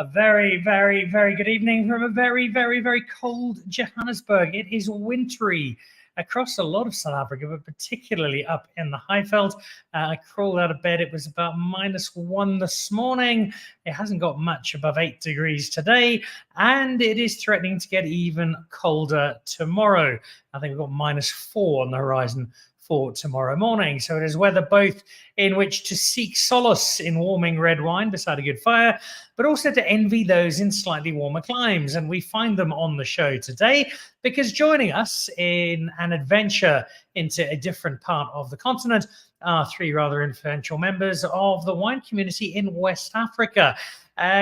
A very, very, very good evening from a very, very, very cold Johannesburg. It is wintry across a lot of South Africa, but particularly up in the Highveld. I crawled out of bed. It was about -1 this morning. It hasn't got much above 8 degrees today, and it is threatening to get even colder tomorrow. I think we've got -4 on the horizon for tomorrow morning. So it is weather both in which to seek solace in warming red wine beside a good fire, but also to envy those in slightly warmer climes. And we find them on the show today because joining us in an adventure into a different part of the continent are three rather influential members of the wine community in West Africa.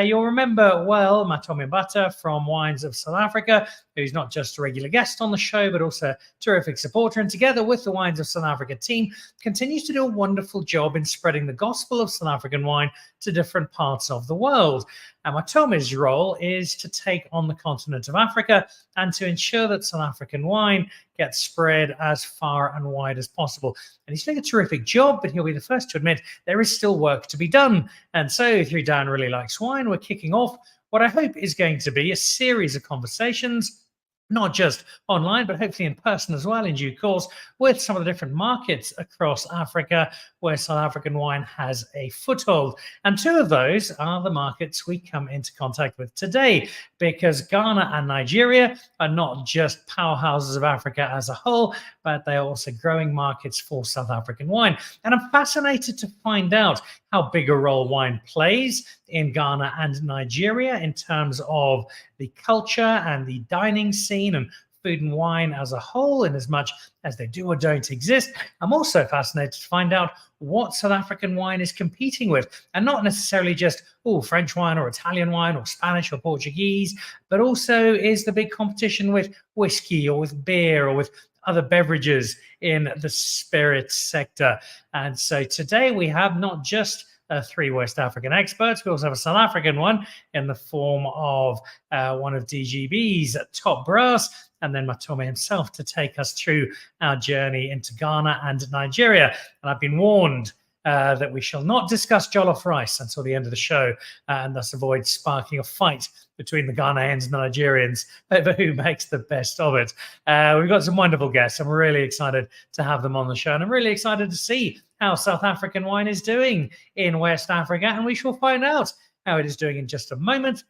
You'll remember, well, Matome Mbatha from Wines of South Africa, who's not just a regular guest on the show, but also a terrific supporter. And together with the Wines of South Africa team, continues to do a wonderful job in spreading the gospel of South African wine to different parts of the world. And Matome's role is to take on the continent of Africa and to ensure that South African wine gets spread as far and wide as possible. And he's doing a terrific job, but he'll be the first to admit there is still work to be done. And so through Dan Really Likes Wine, we're kicking off what I hope is going to be a series of conversations, not just online, but hopefully in person as well in due course, with some of the different markets across Africa where South African wine has a foothold. And two of those are the markets we come into contact with today, because Ghana and Nigeria are not just powerhouses of Africa as a whole, but they are also growing markets for South African wine. And I'm fascinated to find out how big a role wine plays in Ghana and Nigeria in terms of the culture and the dining scene and food and wine as a whole, in as much as they do or don't exist. I'm also fascinated to find out what South African wine is competing with, and not necessarily just French wine or Italian wine or Spanish or Portuguese, but also is the big competition with whiskey or with beer or with other beverages in the spirits sector. And so today we have not just three West African experts, we also have a South African one in the form of one of DGB's top brass, and then Matome himself to take us through our journey into Ghana and Nigeria. And I've been warned that we shall not discuss jollof rice until the end of the show, and thus avoid sparking a fight between the Ghanaians and the Nigerians over who makes the best of it. We've got some wonderful guests. I'm really excited to have them on the show, and I'm really excited to see how South African wine is doing in West Africa, and we shall find out how it is doing in just a moment.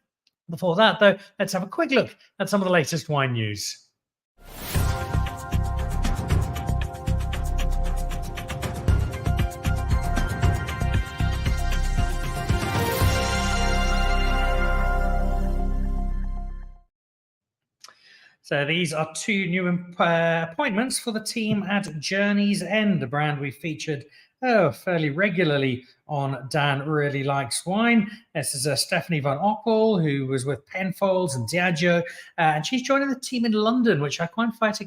Before that, though, let's have a quick look at some of the latest wine news. So these are two new appointments for the team at Journey's End, a brand we featured fairly regularly on Dan Really Likes Wine. This is Stephanie Van Oppel, who was with Penfolds and Diageo, and she's joining the team in London, which I find quite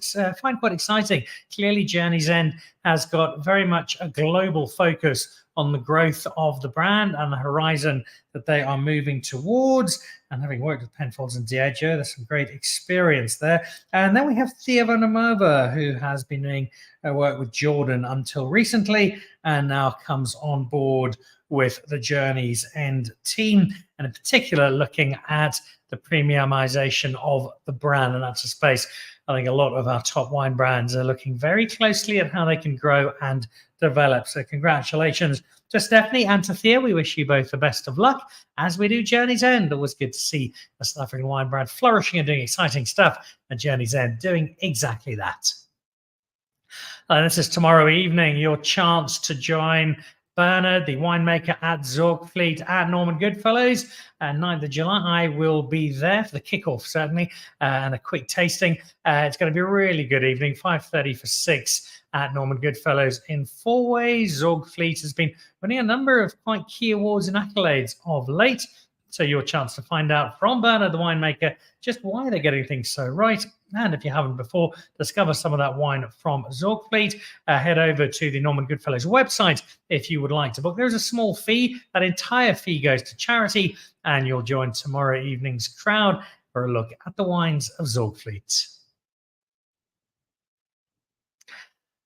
exciting. Clearly, Journey's End has got very much a global focus on the growth of the brand and the horizon that they are moving towards. And having worked with Penfolds and Diageo, there's some great experience there. And then we have Thea van der Merwe, who has been doing work with Jordan until recently, and now comes on board with the Journey's End team, and in particular looking at the premiumization of the brand. And that's a space I think a lot of our top wine brands are looking very closely at how they can grow and develop. So congratulations to Stephanie and to Thea. We wish you both the best of luck as we do Journey's End. Always good to see a South African wine brand flourishing and doing exciting stuff, and Journey's End doing exactly that. This is tomorrow evening, your chance to join Bernard, the winemaker at Zorgvliet at Norman Goodfellows. 9th of July, I will be there for the kickoff, certainly, and a quick tasting. It's going to be a really good evening, 5:30 for 6 at Norman Goodfellows in Fourway. Zorgvliet has been winning a number of quite key awards and accolades of late. So your chance to find out from Bernard, the winemaker, just why they're getting things so right. And if you haven't before, discover some of that wine from Zorgvliet. Head over to the Norman Goodfellows website if you would like to book. There's a small fee. That entire fee goes to charity, and you'll join tomorrow evening's crowd for a look at the wines of Zorgvliet.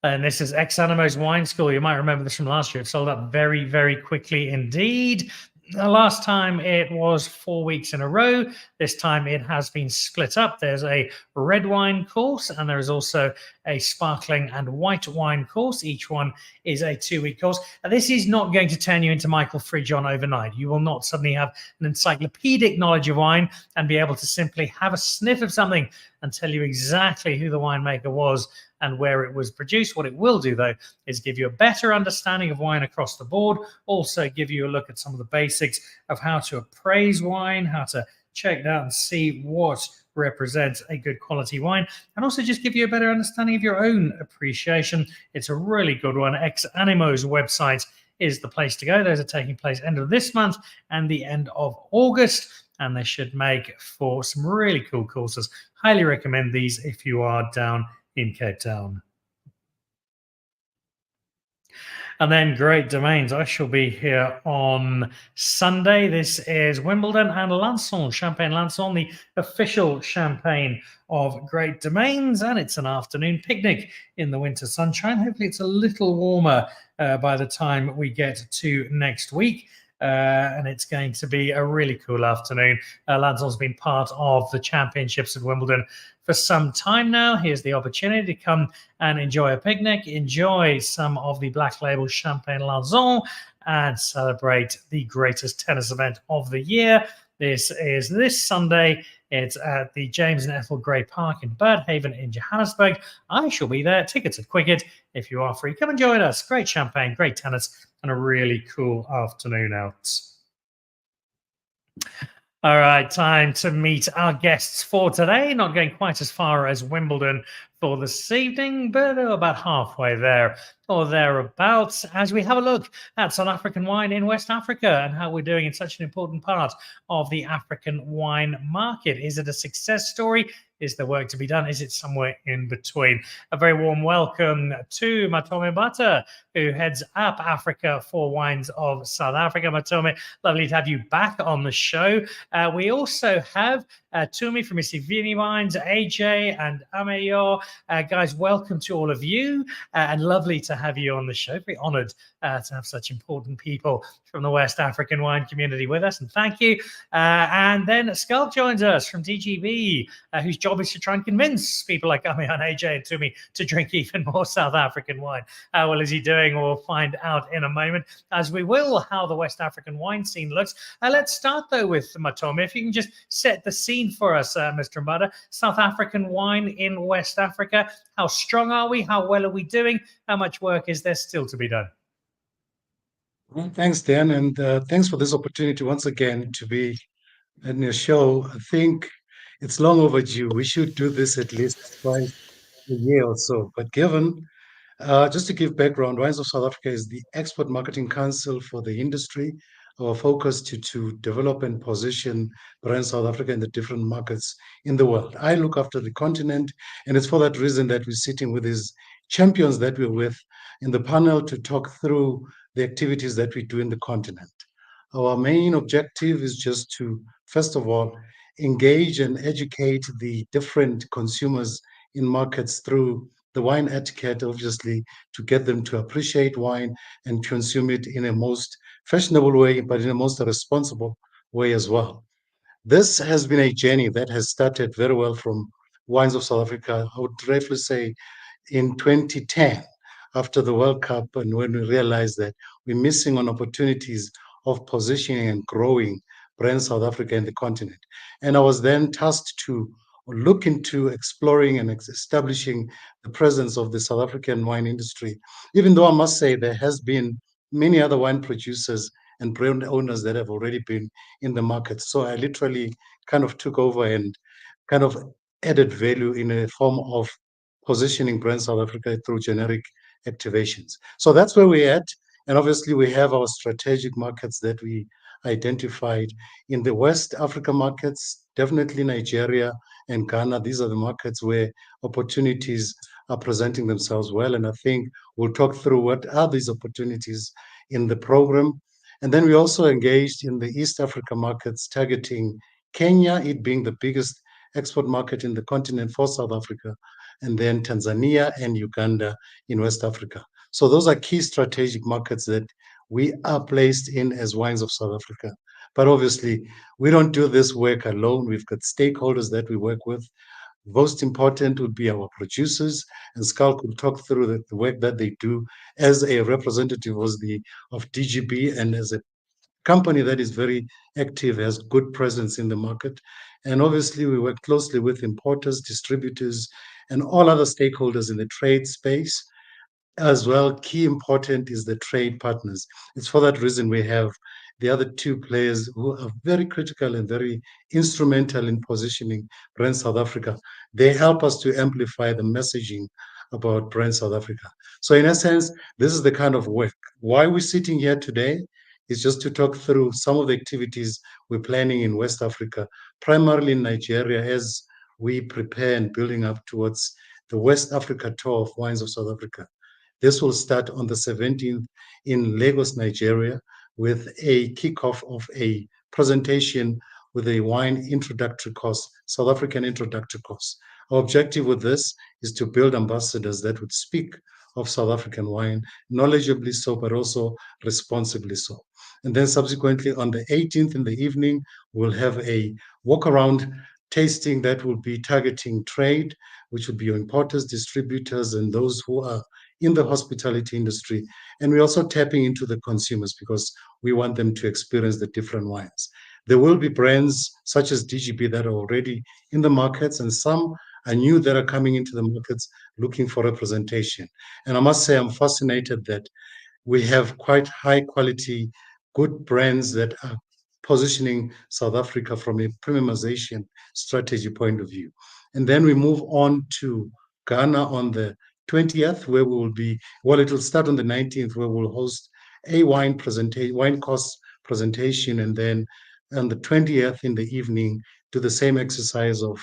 And this is Ex Animo's Wine School. You might remember this from last year. It sold out very, very quickly indeed. The last time it was 4 weeks in a row. This time it has been split up. There's a red wine course and there is also a sparkling and white wine course. Each one is a 2-week course. And this is not going to turn you into Michael Fridjon overnight. You will not suddenly have an encyclopedic knowledge of wine and be able to simply have a sniff of something and tell you exactly who the winemaker was and where it was produced. What it will do, though, is give you a better understanding of wine across the board, also give you a look at some of the basics of how to appraise wine, how to check it out and see what represents a good quality wine, and also just give you a better understanding of your own appreciation. It's a really good one. Ex Animo's website is the place to go. Those are taking place end of this month and the end of August, and they should make for some really cool courses. Highly recommend these if you are down in Cape Town. And then Great Domains. I shall be here on Sunday. This is Wimbledon and Lançon, Champagne Lançon, the official champagne of Great Domains. And it's an afternoon picnic in the winter sunshine. Hopefully it's a little warmer by the time we get to next week. And it's going to be a really cool afternoon. Lançon's been part of the championships at Wimbledon for some time now. Here's the opportunity to come and enjoy a picnic, enjoy some of the Black Label Champagne Lançon, and celebrate the greatest tennis event of the year. This is this Sunday. It's at the James and Ethel Gray Park in Birdhaven in Johannesburg. I shall be there. Tickets at Quicket. If you are free, come and join us. Great champagne, great tennis, and a really cool afternoon out. All right, time to meet our guests for today. Not going quite as far as Wimbledon for this evening, but about halfway there or thereabouts as we have a look at South African wine in West Africa and how we're doing in such an important part of the African wine market. Is it a success story? Is there work to be done? Is it somewhere in between? A very warm welcome to Matome Mbatha, who heads up Africa for Wines of South Africa. Matome, lovely to have you back on the show. We also have Tumi from Isivini Wines, AJ and Ameyaw. Guys, welcome to all of you and lovely to have you on the show. Very honored to have such important people from the West African wine community with us, and thank you. And then Schalk joins us from DGB, whose job is to try and convince people like Ameyaw and AJ and Tumi to drink even more South African wine. How well is he doing? We'll find out in a moment, as we will how the West African wine scene looks. Let's start, though, with Matome. If you can just set the scene for us, Mr. Mbatha. South African wine in West Africa. How strong are we? How well are we doing? How much work is there still to be done? Well, thanks, Dan, and thanks for this opportunity once again to be in your show. I think it's long overdue. We should do this at least twice a year or so. But given, just to give background, Wines of South Africa is the export marketing council for the industry. Our focus to develop and position brand South Africa in the different markets in the world. I look after the continent, and it's for that reason that we're sitting with these champions that we're with in the panel to talk through the activities that we do in the continent. Our main objective is just to, first of all, engage and educate the different consumers in markets through the wine etiquette, obviously, to get them to appreciate wine and consume it in a most fashionable way, but in a most responsible way as well. This has been a journey that has started very well from Wines of South Africa. I would rightfully say in 2010, after the World Cup, and when we realized that we're missing on opportunities of positioning and growing brand South Africa in the continent. And I was then tasked to look into exploring and establishing the presence of the South African wine industry, even though I must say there has been many other wine producers and brand owners that have already been in the market. So I literally kind of took over and kind of added value in a form of positioning brand South Africa through generic activations. So that's where we're at. And obviously, we have our strategic markets that we identified in the West Africa markets, definitely Nigeria and Ghana. These are the markets where opportunities are presenting themselves well. And I think we'll talk through what are these opportunities in the program. And then we also engaged in the East Africa markets, targeting Kenya, it being the biggest export market in the continent for South Africa, and then Tanzania and Uganda in West Africa. So those are key strategic markets that we are placed in as Wines of South Africa. But obviously, we don't do this work alone. We've got stakeholders that we work with. Most important would be our producers, and Schalk will talk through the work that they do as a representative of DGB and as a company that is very active, has good presence in the market. And obviously, we work closely with importers, distributors, and all other stakeholders in the trade space as well. Key important is the trade partners. It's for that reason we have the other two players who are very critical and very instrumental in positioning Brand South Africa. They help us to amplify the messaging about Brand South Africa. So in essence, this is the kind of work. Why we're sitting here today is just to talk through some of the activities we're planning in West Africa, primarily in Nigeria, as we prepare and building up towards the West Africa tour of Wines of South Africa. This will start on the 17th in Lagos, Nigeria, with a kickoff of a presentation with a wine introductory course, South African introductory course. Our objective with this is to build ambassadors that would speak of South African wine, knowledgeably so, but also responsibly so. And then subsequently on the 18th in the evening, we'll have a walk around tasting that will be targeting trade, which would be your importers, distributors, and those who are in the hospitality industry. And we're also tapping into the consumers because we want them to experience the different wines. There will be brands such as DGB that are already in the markets, and some are new that are coming into the markets looking for representation. And I must say, I'm fascinated that we have quite high quality, good brands that are positioning South Africa from a premiumization strategy point of view. And then we move on to Ghana on the 20th, where we will be, well, it will start on the 19th, where we'll host a wine course presentation, and then on the 20th in the evening, do the same exercise of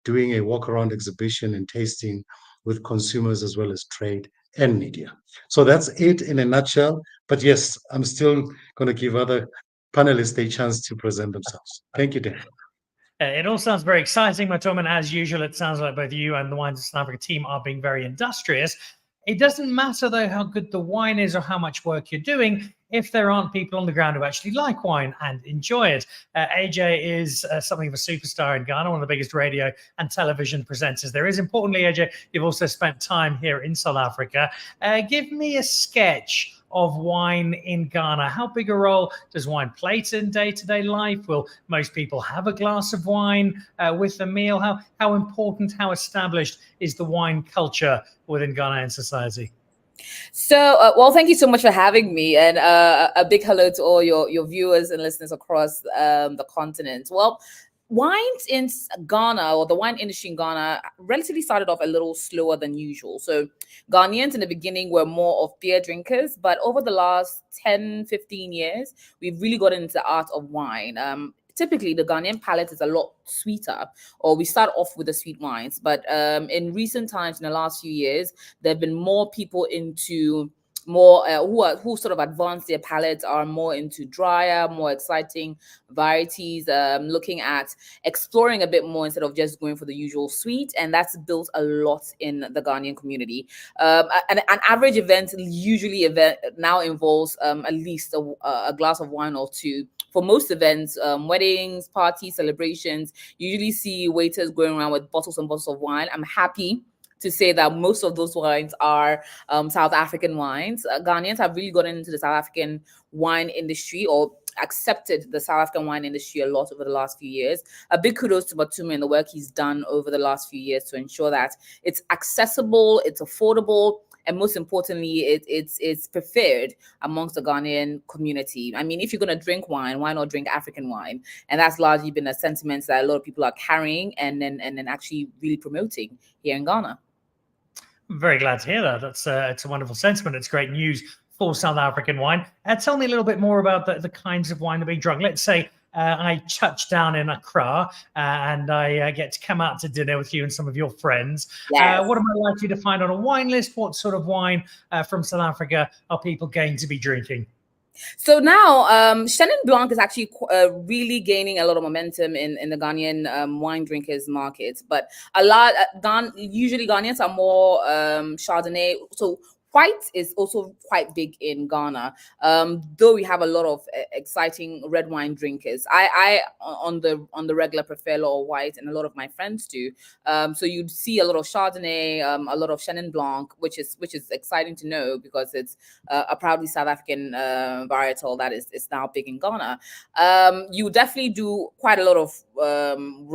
doing a walk around exhibition and tasting with consumers as well as trade and media. So that's it in a nutshell. But yes, I'm still going to give other panelists a chance to present themselves. Thank you, Dan. It all sounds very exciting, Matome, and as usual, it sounds like both you and the Wines of South Africa team are being very industrious. It doesn't matter, though, how good the wine is or how much work you're doing if there aren't people on the ground who actually like wine and enjoy it. AJ is something of a superstar in Ghana, one of the biggest radio and television presenters there is. Importantly, AJ, you've also spent time here in South Africa. Give me a sketch of wine in Ghana. How big a role does wine play in day-to-day life? Will most people have a glass of wine with a meal? How important, how established is the wine culture within Ghanaian society? So, well, thank you so much for having me, and a big hello to all your viewers and listeners across the continent. Well, wines in Ghana, or the wine industry in Ghana, relatively started off a little slower than usual. So Ghanaians in the beginning were more of beer drinkers, but over the last 10, 15 years, we've really gotten into the art of wine. Typically, the Ghanaian palate is a lot sweeter, or we start off with the sweet wines. But in recent times, in the last few years, there have been more people into more who sort of advance their palates, are more into drier, more exciting varieties, looking at exploring a bit more instead of just going for the usual sweet. And that's built a lot in the Ghanaian community. An average event usually now involves at least a glass of wine or two. For most events, weddings, parties, celebrations, you usually see waiters going around with bottles and bottles of wine. I'm happy to say that most of those wines are South African wines. Ghanaians have really gotten into the South African wine industry, or accepted the South African wine industry a lot over the last few years. A big kudos to Matome and the work he's done over the last few years to ensure that it's accessible, it's affordable, and most importantly, it's preferred amongst the Ghanaian community. I mean, if you're going to drink wine, why not drink African wine? And that's largely been a sentiment that a lot of people are carrying and then actually really promoting here in Ghana. I'm very glad to hear that. It's a wonderful sentiment. It's great news for South African wine. Tell me a little bit more about the kinds of wine that are being drunk. Let's say I touch down in Accra and I get to come out to dinner with you and some of your friends. Yes. What am I likely to find on a wine list? What sort of wine from South Africa are people going to be drinking? So now, Chenin Blanc is actually really gaining a lot of momentum in the Ghanaian wine drinkers market. But usually Ghanaians are more Chardonnay. So white is also quite big in Ghana. Though we have a lot of exciting red wine drinkers. I on the regular prefer a lot of white, and a lot of my friends do. So you'd see a lot of Chardonnay, a lot of Chenin Blanc, which is exciting to know, because it's a proudly South African varietal that is now big in Ghana. You definitely do quite a lot of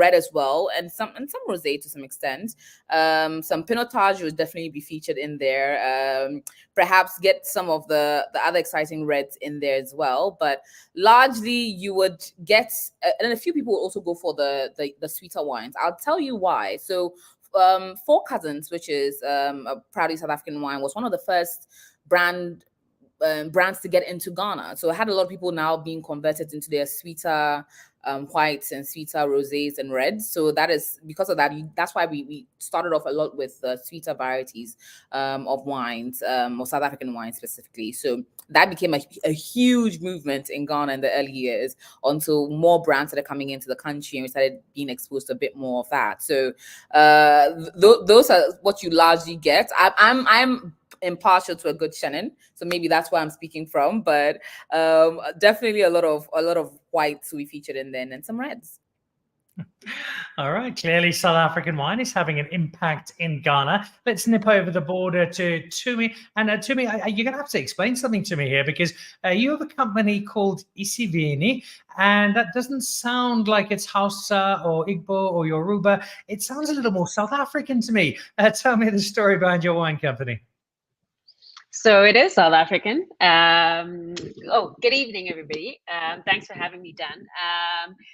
red as well, and some rosé to some extent. Some Pinotage would definitely be featured in there. Perhaps get some of the other exciting reds in there as well. But largely you would get, and a few people will also go for the sweeter wines. I'll tell you why. So Four Cousins, which is a proudly South African wine, was one of the first brands to get into Ghana. So it had a lot of people now being converted into their sweeter whites and sweeter rosés and reds. So that is because of that. That's why we started off a lot with sweeter varieties of wines, or South African wines specifically. So that became a huge movement in Ghana in the early years, until more brands started coming into the country and we started being exposed to a bit more of that. So those are what you largely get. I'm impartial to a good Chenin, so maybe that's where I'm speaking from. But definitely a lot of whites we featured in there, and some reds. All right, clearly South African wine is having an impact in Ghana. Let's nip over the border to Tumi. And Tumi, you're going to have to explain something to me here, because you have a company called Isivini, and that doesn't sound like it's Hausa or Igbo or Yoruba. It sounds a little more South African to me. Tell me the story behind your wine company. So it is South African. Good evening, everybody. Thanks for having me, Dan.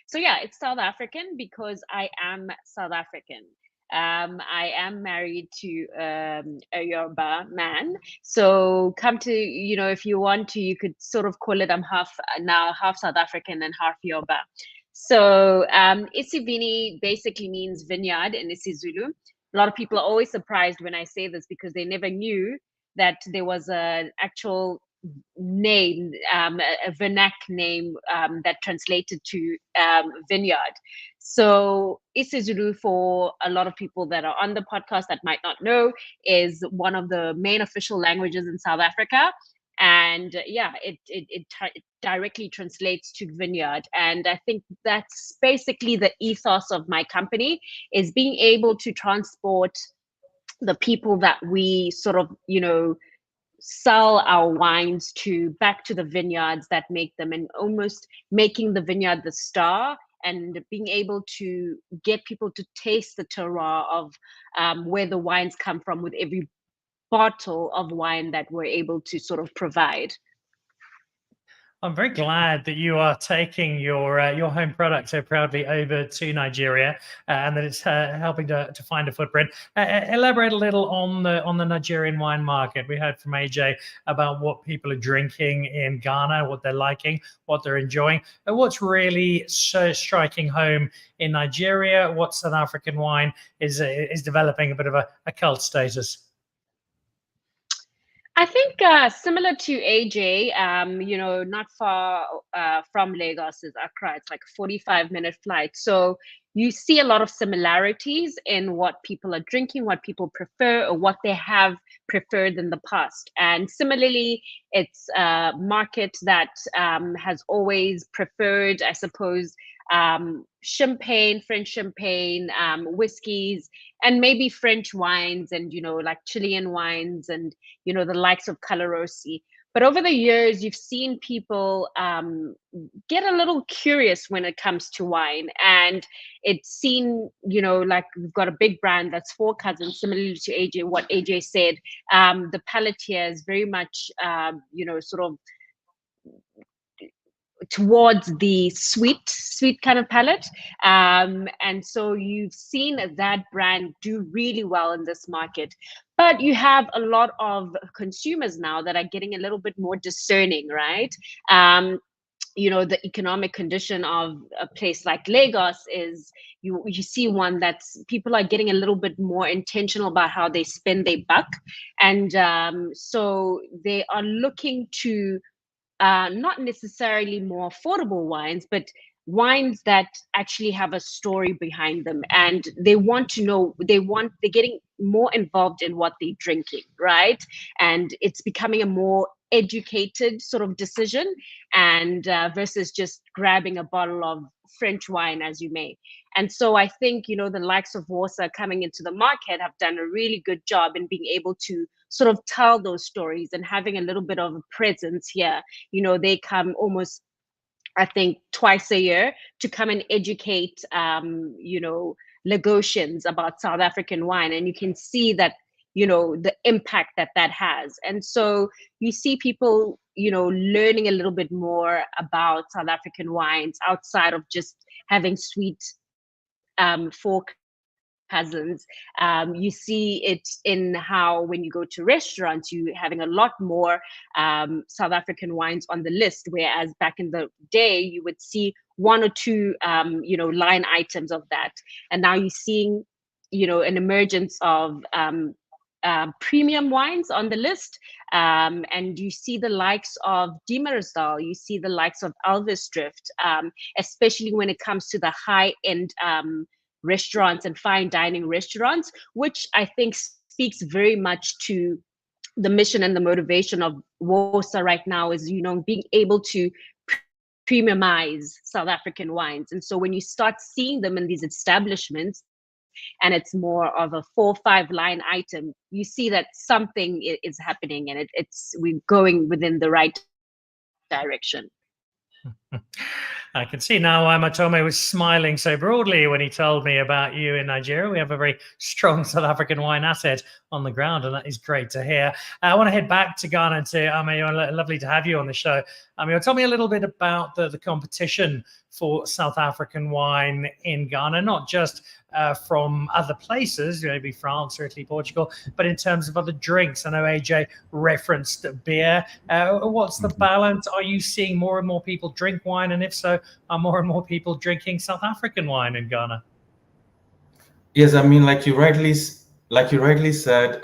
So yeah, it's South African because I am South African. I am married to a Yoruba man. So come to, if you want to, you could sort of call it I'm half South African and half Yoruba. So Isivini basically means vineyard in isiZulu. A lot of people are always surprised when I say this, because they never knew that there was an actual name, a vernac name that translated to vineyard. So isiZulu, for a lot of people that are on the podcast that might not know, is one of the main official languages in South Africa. And it directly translates to vineyard. And I think that's basically the ethos of my company, is being able to transport the people that we sort of, sell our wines to back to the vineyards that make them, and almost making the vineyard the star, and being able to get people to taste the terroir of where the wines come from with every bottle of wine that we're able to sort of provide. I'm very glad that you are taking your home product so proudly over to Nigeria, and that it's helping to find a footprint. Elaborate a little on the Nigerian wine market. We heard from AJ about what people are drinking in Ghana, what they're liking, what they're enjoying. What's really striking home in Nigeria? What South African wine is developing a bit of a cult status? I think similar to AJ, not far from Lagos is Accra. It's like a 45-minute flight. So you see a lot of similarities in what people are drinking, what people prefer, or what they have preferred in the past. And similarly, it's a market that has always preferred, I suppose, champagne, French champagne, whiskeys, and maybe French wines, and like Chilean wines, and the likes of Calarosi. But over the years, you've seen people get a little curious when it comes to wine, and it's seen, like we've got a big brand that's Four Cousins, similarly to AJ, what AJ said. The palate here is very much, sort of towards the sweet kind of palate, and so you've seen that brand do really well in this market. But you have a lot of consumers now that are getting a little bit more discerning, right? The economic condition of a place like Lagos is you see one that's people are getting a little bit more intentional about how they spend their buck, and so they are looking to not necessarily more affordable wines, but wines that actually have a story behind them, and they want to know, they're getting more involved in what they're drinking, right? And it's becoming a more educated sort of decision, and versus just grabbing a bottle of French wine as you may. And so I think, the likes of WOSA coming into the market have done a really good job in being able to sort of tell those stories and having a little bit of a presence here. They come almost, I think, twice a year to come and educate, Lagosians about South African wine. And you can see that, the impact that has. And so you see people, learning a little bit more about South African wines outside of just having sweet four cousins. You see it in how when you go to restaurants, you having a lot more South African wines on the list, whereas back in the day you would see one or two line items of that. And now you're seeing an emergence of premium wines on the list, and you see the likes of Debrah, you see the likes of Elvis Drift, especially when it comes to the high-end restaurants and fine dining restaurants, which I think speaks very much to the mission and the motivation of WOSA right now, is being able to premiumize South African wines. And so when you start seeing them in these establishments, and it's more of a 4 or 5 line item, you see that something is happening, and we're going within the right direction. I can see now why Matome was smiling so broadly when he told me about you in Nigeria. We have a very strong South African wine asset on the ground, and that is great to hear. I want to head back to Ghana, to Ameyaw. Lovely to have you on the show. Ameyaw, tell me a little bit about the competition for South African wine in Ghana, not just from other places, maybe France or Italy, Portugal, but in terms of other drinks. I know AJ referenced beer. What's the balance? Are you seeing more and more people drink wine? And if so, are more and more people drinking South African wine in Ghana? Yes, I mean, like you rightly said,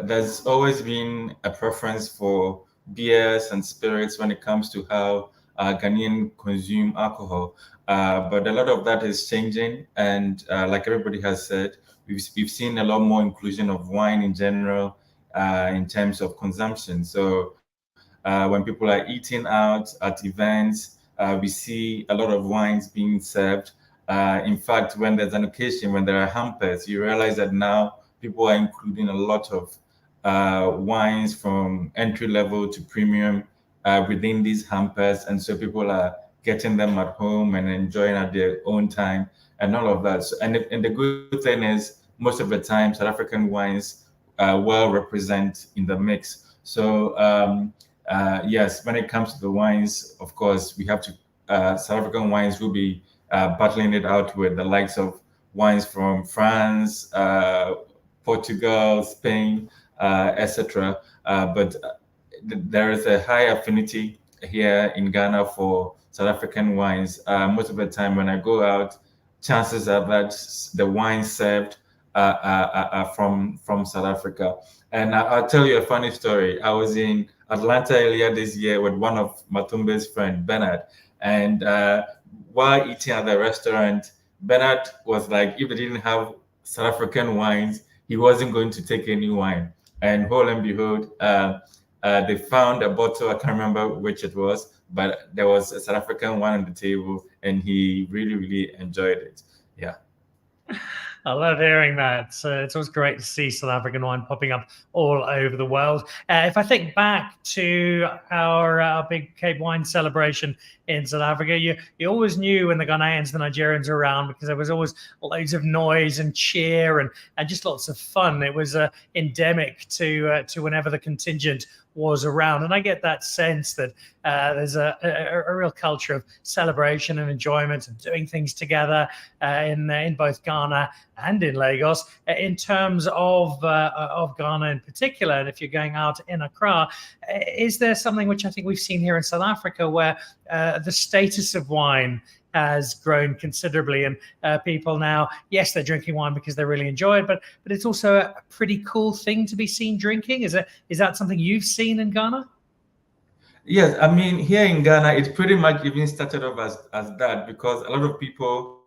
there's always been a preference for beers and spirits when it comes to how Ghanaian consume alcohol. But a lot of that is changing, and like everybody has said, we've seen a lot more inclusion of wine in general in terms of consumption. So when people are eating out at events, we see a lot of wines being served. In fact, when there's an occasion, when there are hampers, you realize that now people are including a lot of wines from entry level to premium within these hampers, and so people are getting them at home and enjoying at their own time and all of that. So, and the good thing is, most of the time, South African wines well represent in the mix. So yes, when it comes to the wines, of course, we have to, South African wines will be battling it out with the likes of wines from France, Portugal, Spain, etc. But there is a high affinity here in Ghana for South African wines. Most of the time when I go out, chances are that the wines served are from South Africa. And I'll tell you a funny story. I was in Atlanta earlier this year with one of Matome's friend, Bernard. And while eating at the restaurant, Bernard was like, if they didn't have South African wines, he wasn't going to take any wine. And lo and behold, they found a bottle, I can't remember which it was, but there was a South African wine on the table, and he really, really enjoyed it. Yeah. I love hearing that. It's always great to see South African wine popping up all over the world. If I think back to our big Cape Wine celebration in South Africa, you always knew when the Ghanaians, the Nigerians were around, because there was always loads of noise and cheer and just lots of fun. It was endemic to whenever the contingent was around. And I get that sense that there's a real culture of celebration and enjoyment and doing things together in both Ghana and in Lagos. In terms of Ghana in particular, and if you're going out in Accra, is there something which I think we've seen here in South Africa where the status of wine has grown considerably, and people now, yes, they're drinking wine because they really enjoy it, but it's also a pretty cool thing to be seen drinking? Is that something you've seen in Ghana? Yes, I mean, here in Ghana, it pretty much even started off as that, because a lot of people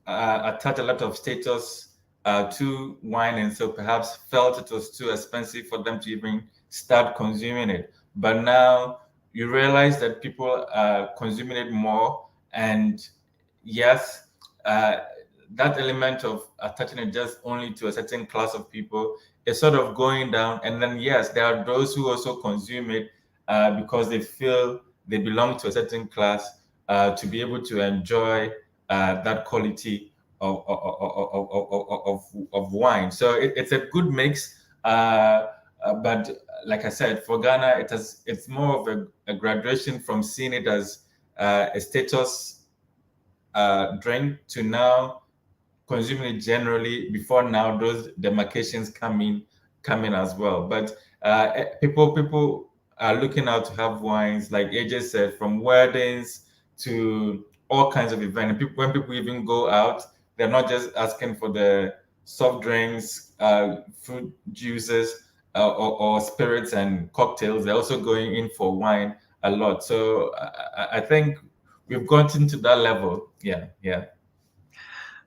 attach a lot of status to wine, and so perhaps felt it was too expensive for them to even start consuming it. But now you realize that people are consuming it more, and yes, that element of attaching it just only to a certain class of people is sort of going down. And then yes, there are those who also consume it because they feel they belong to a certain class, to be able to enjoy that quality of wine. So it's a good mix. But like I said, for Ghana, it's more of a graduation from seeing it as a status drink to now consuming it generally. Before now, those demarcations come in as well. But people are looking out to have wines, like AJ said, from weddings to all kinds of events. And when people even go out, they're not just asking for the soft drinks, fruit juices, or spirits and cocktails. They're also going in for wine a lot. So I think we've gotten to that level. Yeah.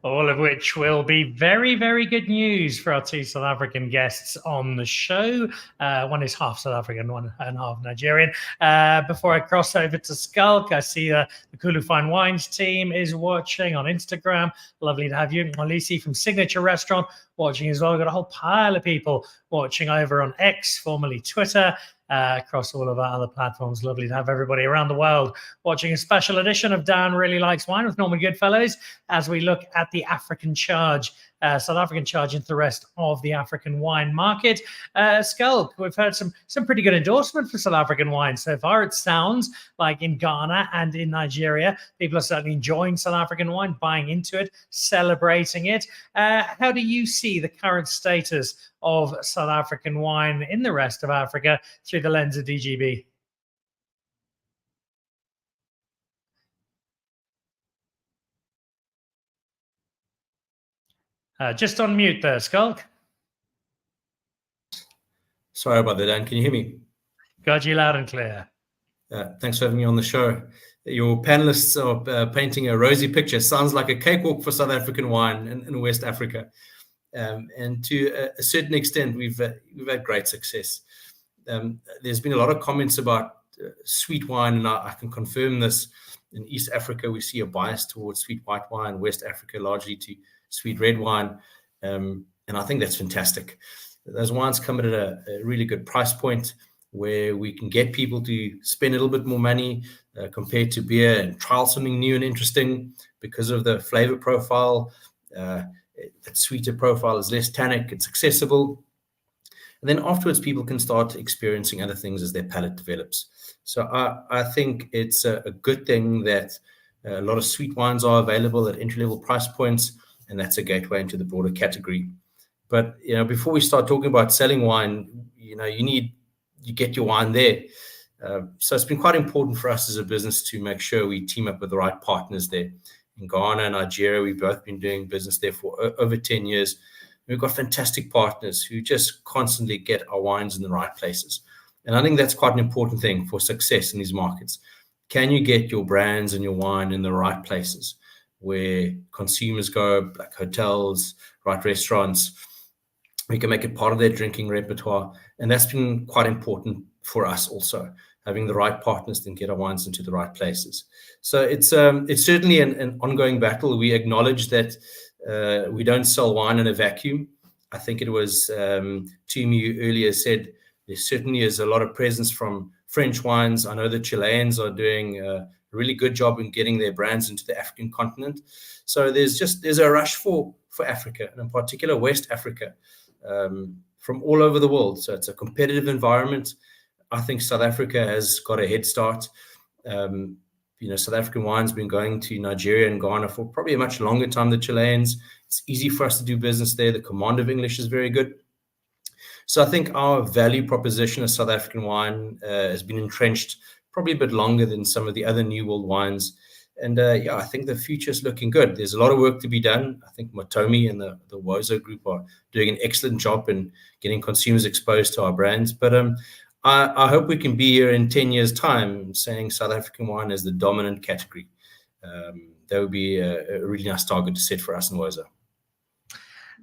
All of which will be very, very good news for our two South African guests on the show. One is half South African, one and half Nigerian. Before I cross over to Schalk, I see the Kulu Fine Wines team is watching on Instagram. Lovely to have you. Olisi from Signature Restaurant watching as well. We've got a whole pile of people watching over on X, formerly Twitter. Across all of our other platforms. Lovely to have everybody around the world watching a special edition of Dan Really Likes Wine with Norman Goodfellows as we look at the African charge, South African charge into the rest of the African wine market. Schalk, we've heard some pretty good endorsement for South African wine so far. It sounds like in Ghana and in Nigeria, people are certainly enjoying South African wine, buying into it, celebrating it. How do you see the current status of South African wine in the rest of Africa through the lens of DGB? Just on mute there, Schalk. Sorry about that, Dan. Can you hear me? Got you loud and clear. Thanks for having me on the show. Your panelists are painting a rosy picture. Sounds like a cakewalk for South African wine in West Africa. And to a certain extent, we've had great success. There's been a lot of comments about sweet wine, and I can confirm this. In East Africa, we see a bias towards sweet white wine. West Africa, largely to sweet red wine. And I think that's fantastic. Those wines come at a really good price point where we can get people to spend a little bit more money compared to beer and trial something new and interesting because of the flavor profile. That sweeter profile is less tannic, it's accessible. And then afterwards, people can start experiencing other things as their palate develops. So I think it's a good thing that a lot of sweet wines are available at entry-level price points, and that's a gateway into the broader category. But before we start talking about selling wine, you get your wine there. So it's been quite important for us as a business to make sure we team up with the right partners there. In Ghana and Nigeria, we've both been doing business there for over 10 years. We've got fantastic partners who just constantly get our wines in the right places. And I think that's quite an important thing for success in these markets. Can you get your brands and your wine in the right places where consumers go, like hotels, right restaurants? We can make it part of their drinking repertoire. And that's been quite important for us also, having the right partners to get our wines into the right places. So it's certainly an ongoing battle. We acknowledge that we don't sell wine in a vacuum. I think it was Tumi earlier said there certainly is a lot of presence from French wines. I know the Chileans are doing a really good job in getting their brands into the African continent. So there's a rush for Africa, and in particular West Africa, from all over the world. So it's a competitive environment. I think South Africa has got a head start. South African wine's been going to Nigeria and Ghana for probably a much longer time than Chileans. It's easy for us to do business there. The command of English is very good. So I think our value proposition of South African wine has been entrenched probably a bit longer than some of the other New World wines. And I think the future is looking good. There's a lot of work to be done. I think Matome and the WOSA group are doing an excellent job in getting consumers exposed to our brands. But I hope we can be here in 10 years' time saying South African wine is the dominant category. That would be a really nice target to set for us in WOSA.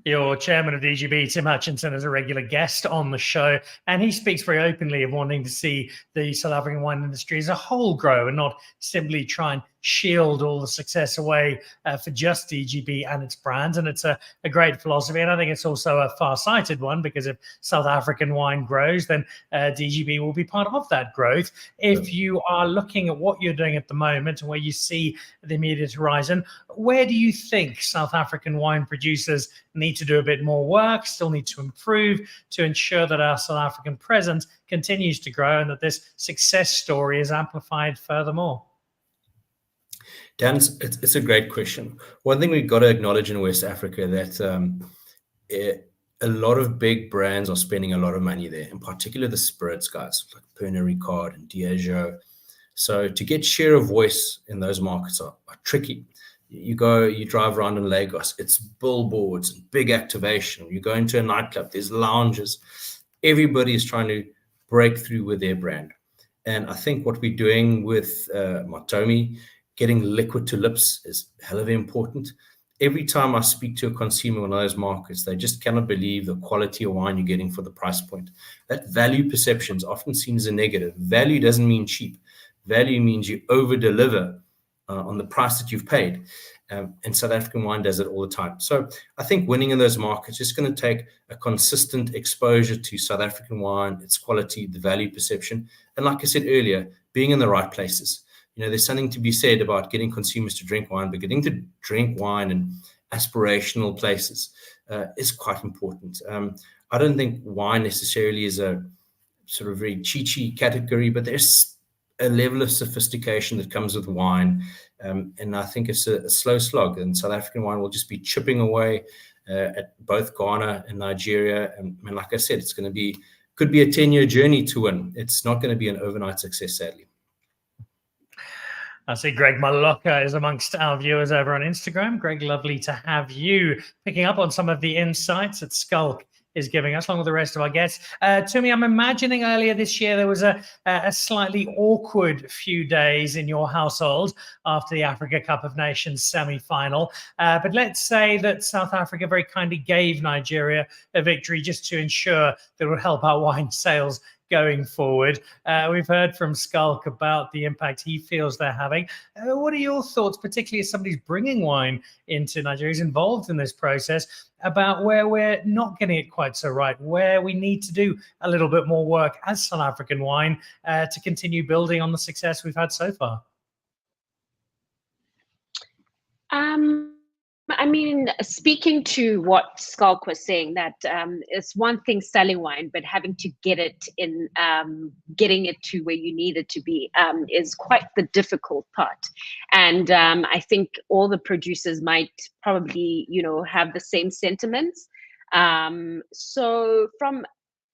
Your chairman of DGB, Tim Hutchinson, is a regular guest on the show, and he speaks very openly of wanting to see the South African wine industry as a whole grow and not simply try and shield all the success away for just DGB and its brands. And it's a great philosophy. And I think it's also a far-sighted one, because if South African wine grows, then DGB will be part of that growth. If you are looking at what you're doing at the moment and where you see the immediate horizon, where do you think South African wine producers need to do a bit more work, still need to improve to ensure that our South African presence continues to grow and that this success story is amplified furthermore? Dan, it's a great question. One thing we've got to acknowledge in West Africa that a lot of big brands are spending a lot of money there, in particular the spirits guys like Pernod Ricard and Diageo. So to get share of voice in those markets are tricky. You drive around in Lagos, it's billboards and big activation. You go into a nightclub, there's lounges. Everybody is trying to break through with their brand. And I think what we're doing with Matome, getting liquid to lips, is hell of important. Every time I speak to a consumer in those markets, they just cannot believe the quality of wine you're getting for the price point. That value perception is often seen as a negative. Value doesn't mean cheap. Value means you over-deliver on the price that you've paid. And South African wine does it all the time. So I think winning in those markets is going to take a consistent exposure to South African wine, its quality, the value perception. And like I said earlier, being in the right places. You know, there's something to be said about getting consumers to drink wine, but getting to drink wine in aspirational places is quite important. I don't think wine necessarily is a sort of very cheechy category, but there's a level of sophistication that comes with wine. And I think it's a slow slog, and South African wine will just be chipping away at both Ghana and Nigeria. And like I said, could be a 10-year journey to win. It's not going to be an overnight success, sadly. I see Greg Maloka is amongst our viewers over on Instagram. Greg, lovely to have you picking up on some of the insights that Schalk is giving us, along with the rest of our guests. Tumi, I'm imagining earlier this year there was a slightly awkward few days in your household after the Africa Cup of Nations semi-final. But let's say that South Africa very kindly gave Nigeria a victory just to ensure that it would help our wine sales going forward. We've heard from Schalk about the impact he feels they're having. What are your thoughts, particularly as somebody's bringing wine into Nigeria, who's involved in this process, about where we're not getting it quite so right, where we need to do a little bit more work as South African wine to continue building on the success we've had so far? I mean, speaking to what Schalk was saying, that it's one thing selling wine, but having to get it in, getting it to where you need it to be is quite the difficult part. And I think all the producers might probably, have the same sentiments. So from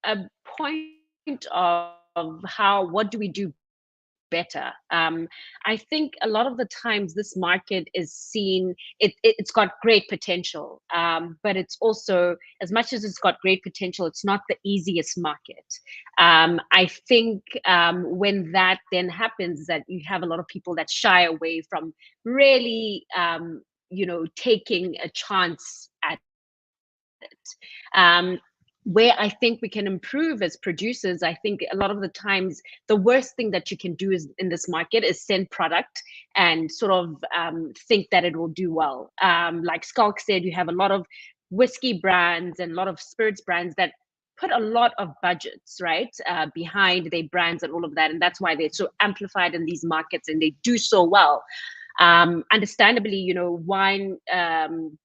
a point of what do we do better? I think a lot of the times this market is seen, it's got great potential, but it's also, as much as it's got great potential, it's not the easiest market. I think when that then happens, that you have a lot of people that shy away from really, taking a chance at it. Where I think we can improve as producers, I think a lot of the times the worst thing that you can do is in this market is send product and sort of think that it will do well. Like Schalk said, you have a lot of whiskey brands and a lot of spirits brands that put a lot of budgets, right, behind their brands and all of that. And that's why they're so amplified in these markets and they do so well. Understandably, wine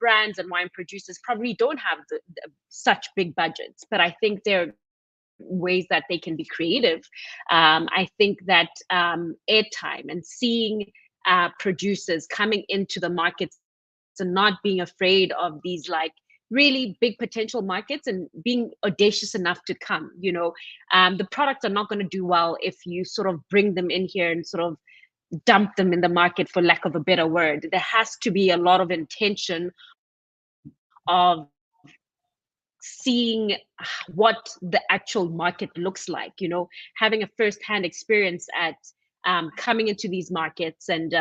brands and wine producers probably don't have such big budgets, but I think there are ways that they can be creative. I think that airtime and seeing producers coming into the markets and not being afraid of these like really big potential markets and being audacious enough to come, the products are not going to do well if you sort of bring them in here and sort of dump them in the market, for lack of a better word. There has to be a lot of intention of seeing what the actual market looks like, you know, having a first-hand experience at coming into these markets and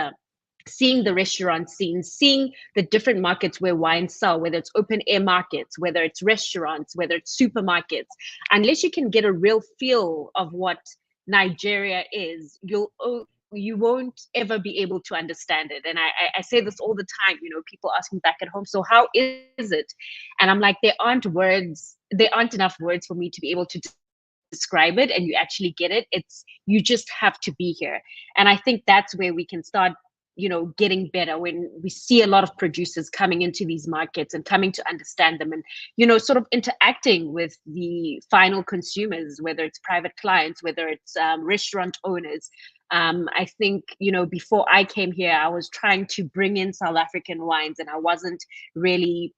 seeing the restaurant scene, seeing the different markets where wines sell, whether it's open air markets, whether it's restaurants, whether it's supermarkets. Unless you can get a real feel of what Nigeria is, you won't ever be able to understand it. And I say this all the time, you know, people ask me back at home, so how is it? And I'm like, there aren't enough words for me to be able to describe it and you actually get it. You just have to be here. And I think that's where we can start, you know, getting better, when we see a lot of producers coming into these markets and coming to understand them and, you know, sort of interacting with the final consumers, whether it's private clients, whether it's restaurant owners. I think, you know, before I came here, I was trying to bring in South African wines and I wasn't really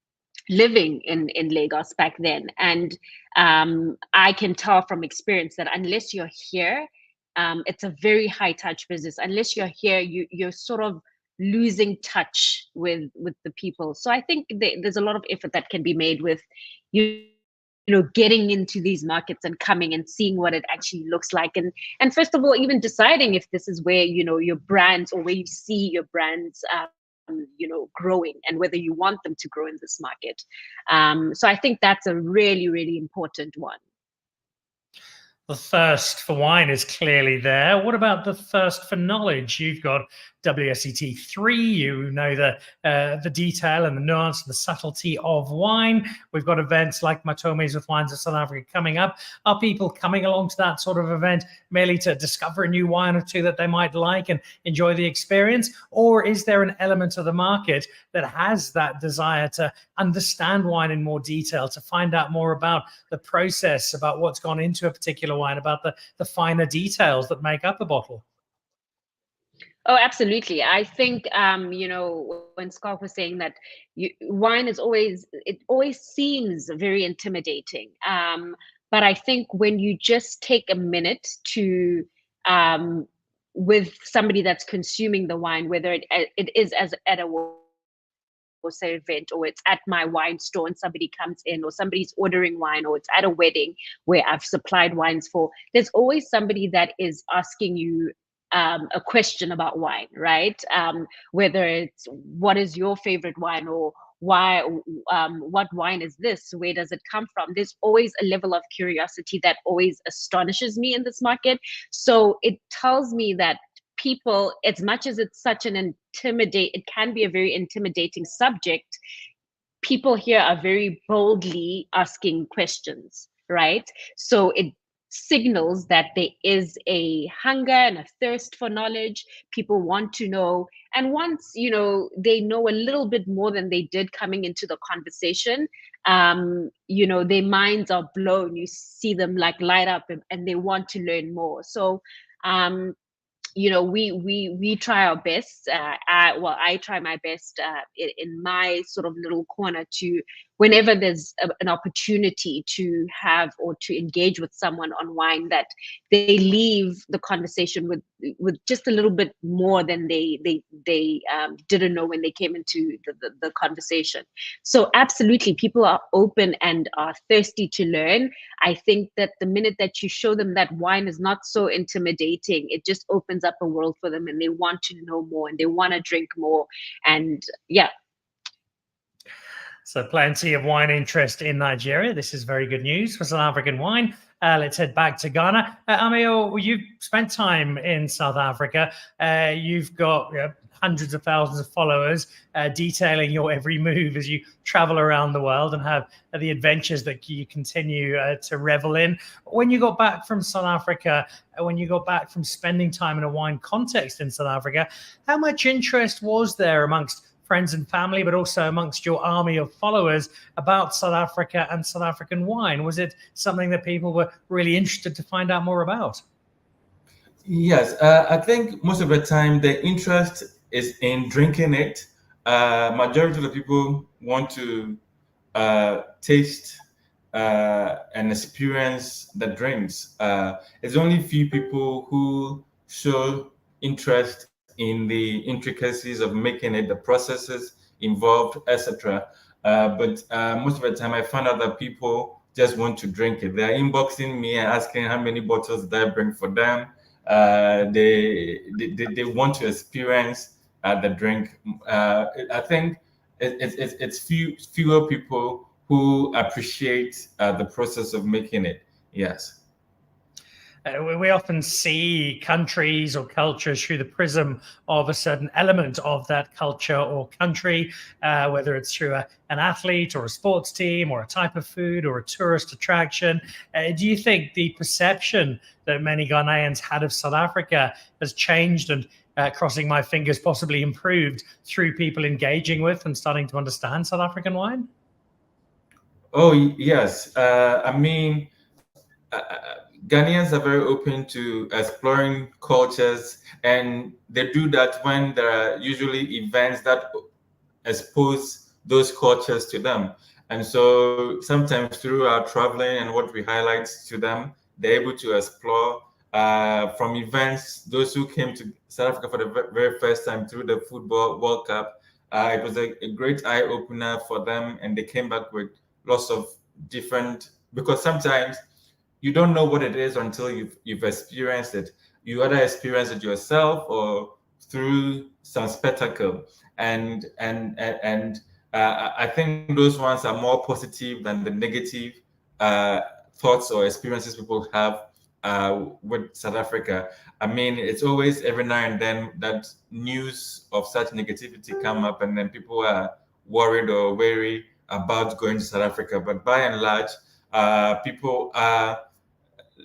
living in Lagos back then. And I can tell from experience that unless you're here, it's a very high touch business. Unless you're here, you're sort of losing touch with the people. So I think there's a lot of effort that can be made with you know, getting into these markets and coming and seeing what it actually looks like. And first of all, even deciding if this is where, you know, your brands or where you see your brands, you know, growing and whether you want them to grow in this market. So I think that's a really, really important one. The thirst for wine is clearly there. What about the thirst for knowledge? You've got WSET 3, you know the detail and the nuance and the subtlety of wine. We've got events like Matome's with Wines of South Africa coming up. Are people coming along to that sort of event merely to discover a new wine or two that they might like and enjoy the experience? Or is there an element of the market that has that desire to understand wine in more detail, to find out more about the process, about what's gone into a particular wine, about the finer details that make up a bottle? Oh, absolutely. I think, you know, when Schalk was saying that wine is always seems very intimidating. But I think when you just take a minute to, with somebody that's consuming the wine, whether it is as at a WOSA event, or it's at my wine store and somebody comes in, or somebody's ordering wine, or it's at a wedding where I've supplied wines for, there's always somebody that is asking you a question about wine, right? Whether it's what is your favorite wine, or why, what wine is this? Where does it come from? There's always a level of curiosity that always astonishes me in this market. So it tells me that people, as much as it's such an it can be a very intimidating subject, people here are very boldly asking questions, right? So it signals that there is a hunger and a thirst for knowledge. People want to know, and once, you know, they know a little bit more than they did coming into the conversation, you know, their minds are blown. You see them like light up and they want to learn more. So you know, we try our best. I try my best in my sort of little corner to, whenever there's an opportunity to have or to engage with someone on wine, that they leave the conversation with just a little bit more than they didn't know when they came into the conversation. So absolutely, people are open and are thirsty to learn. I think that the minute that you show them that wine is not so intimidating, it just opens up a world for them, and they want to know more and they want to drink more. And yeah. So plenty of wine interest in Nigeria. This is very good news for South African wine. Let's head back to Ghana. Ameyaw, you've spent time in South Africa. You've got hundreds of thousands of followers detailing your every move as you travel around the world and have the adventures that you continue to revel in. When you got back from South Africa, when you got back from spending time in a wine context in South Africa, how much interest was there amongst friends and family, but also amongst your army of followers about South Africa and South African wine? Was it something that people were really interested to find out more about? Yes, I think most of the time the interest is in drinking it. Majority of the people want to taste and experience the drinks. There's only few people who show interest in the intricacies of making it, the processes involved, etc. But most of the time, I find out that people just want to drink it. They're inboxing me and asking how many bottles did I bring for them. They want to experience the drink. I think it's fewer people who appreciate the process of making it. Yes. We often see countries or cultures through the prism of a certain element of that culture or country, whether it's through an athlete or a sports team or a type of food or a tourist attraction. Do you think the perception that many Ghanaians had of South Africa has changed and, crossing my fingers, possibly improved through people engaging with and starting to understand South African wine? Oh, yes. I mean, Ghanaians are very open to exploring cultures, and they do that when there are usually events that expose those cultures to them. And so sometimes through our traveling and what we highlight to them, they're able to explore from events. Those who came to South Africa for the very first time through the Football World Cup, it was a great eye opener for them, and they came back with lots of different, because sometimes you don't know what it is until you've experienced it. You either experience it yourself or through some spectacle, and I think those ones are more positive than the negative thoughts or experiences people have with South Africa. I mean, it's always every now and then that news of such negativity come up, and then people are worried or wary about going to South Africa. But by and large, people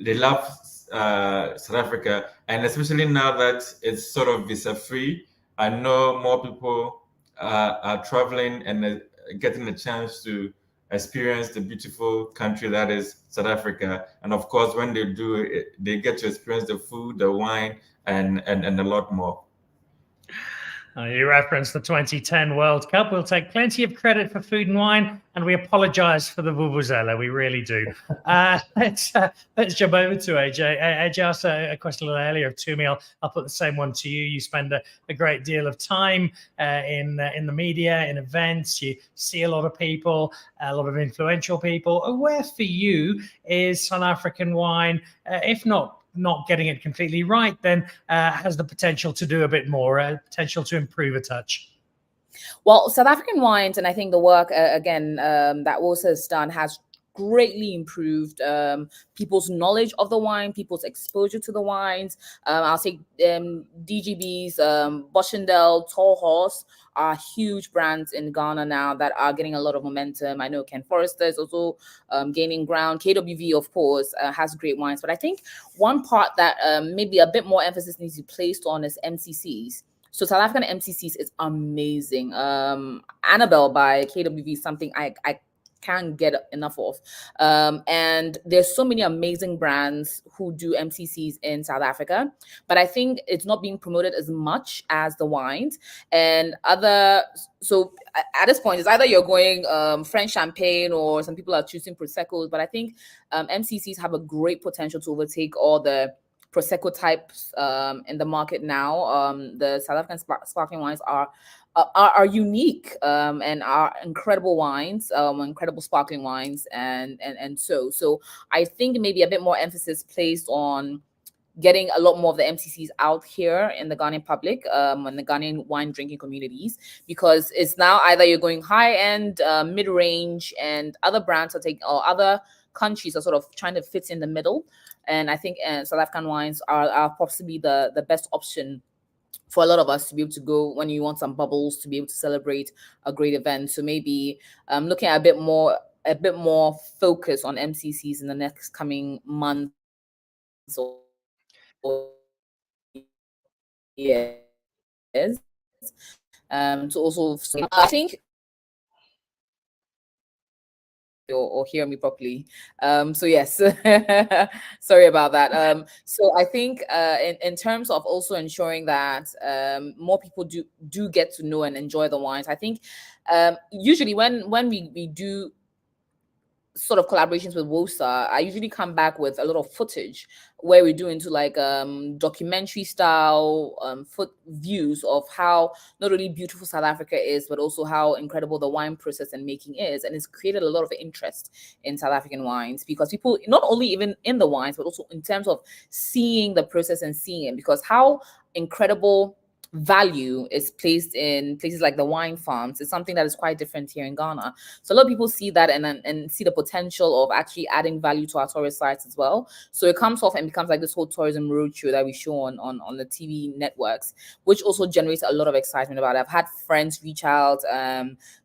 they love South Africa, and especially now that it's sort of visa free. I know more people are traveling and getting a chance to experience the beautiful country that is South Africa. And of course, when they do, they get to experience the food, the wine, and a lot more. You referenced the 2010 World Cup. We'll take plenty of credit for food and wine, and we apologize for the vuvuzela. We really do. Let's jump over to AJ. AJ asked a question a little earlier of Tumi. I'll put the same one to you. You spend a great deal of time in the media, in events. You see a lot of people, a lot of influential people. Where for you is South African wine, if not getting it completely right, then has the potential to do a bit more, potential to improve a touch? Well, South African wines, and I think the work, again, that WOSA has done has greatly improved people's knowledge of the wine, people's exposure to the wines. I'll say DGB's, Boschendel, Tall Horse are huge brands in Ghana now that are getting a lot of momentum. I know Ken Forrester is also gaining ground. KWV, of course, has great wines. But I think one part that maybe a bit more emphasis needs to be placed on is MCCs. So South African MCCs is amazing. Annabelle by KWV is something I can't get enough of. And there's so many amazing brands who do MCCs in South Africa, but I think it's not being promoted as much as the wines and other. So at this point, it's either you're going French champagne or some people are choosing Prosecco, but I think MCCs have a great potential to overtake all the Prosecco types in the market now. The South African sparkling wines are unique and are incredible wines, incredible sparkling wines, and so I think maybe a bit more emphasis placed on getting a lot more of the MCCs out here in the Ghanaian public, and the Ghanaian wine drinking communities, because it's now either you're going high end, mid range, and other brands are taking, or other countries are sort of trying to fit in the middle. And I think South African wines are possibly the best option for a lot of us to be able to go when you want some bubbles, to be able to celebrate a great event. So maybe looking at a bit more focus on MCCs in the next coming months or years. To also, I think, or hear me properly. So yes, sorry about that. So I think in terms of also ensuring that more people do get to know and enjoy the wines, I think usually when we do sort of collaborations with WOSA, I usually come back with a lot of footage where we do into like documentary style foot views of how not only beautiful South Africa is, but also how incredible the wine process and making is. And it's created a lot of interest in South African wines, because people, not only even in the wines, but also in terms of seeing the process and seeing it, because how incredible value is placed in places like the wine farms is something that is quite different here in Ghana. So a lot of people see that and see the potential of actually adding value to our tourist sites as well. So it comes off and becomes like this whole tourism roadshow that we show on the TV networks, which also generates a lot of excitement about it. I've had friends reach out,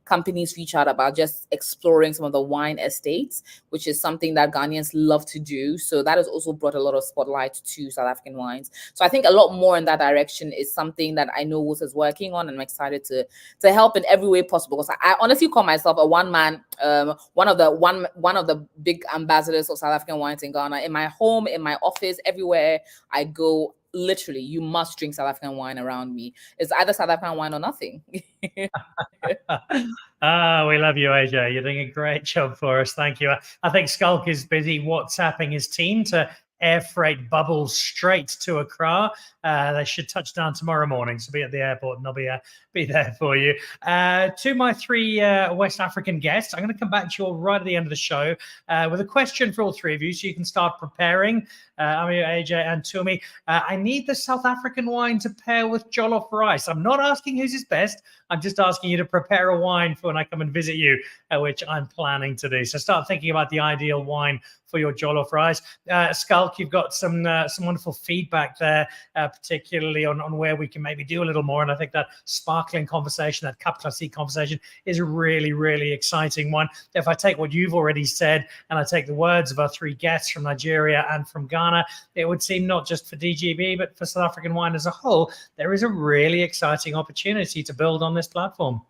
companies reach out about just exploring some of the wine estates, which is something that Ghanaians love to do. So that has also brought a lot of spotlight to South African wines. So I think a lot more in that direction is something that I know WOSA is working on, and I'm excited to help in every way possible. Because I honestly call myself a one man, one of the big ambassadors of South African wines in Ghana. In my home, in my office, everywhere I go, literally, you must drink South African wine around me. It's either South African wine or nothing. We love you, AJ. You're doing a great job for us. Thank you. I think Schalk is busy WhatsApping his team to air freight bubbles straight to Accra. They should touch down tomorrow morning, so be at the airport and they'll be there for you. To my three West African guests, I'm going to come back to you all right at the end of the show with a question for all three of you, so you can start preparing. Ameyaw, AJ, and Tumi. I need the South African wine to pair with jollof rice. I'm not asking whose is best. I'm just asking you to prepare a wine for when I come and visit you, which I'm planning to do. So start thinking about the ideal wine for your jollof rice. Schalk, you've got some wonderful feedback there, particularly on where we can maybe do a little more. And I think that sparkling conversation, that cup classique conversation, is a really, really exciting one. If I take what you've already said and I take the words of our three guests from Nigeria and from Ghana, it would seem not just for DGB, but for South African wine as a whole, there is a really exciting opportunity to build on this platform.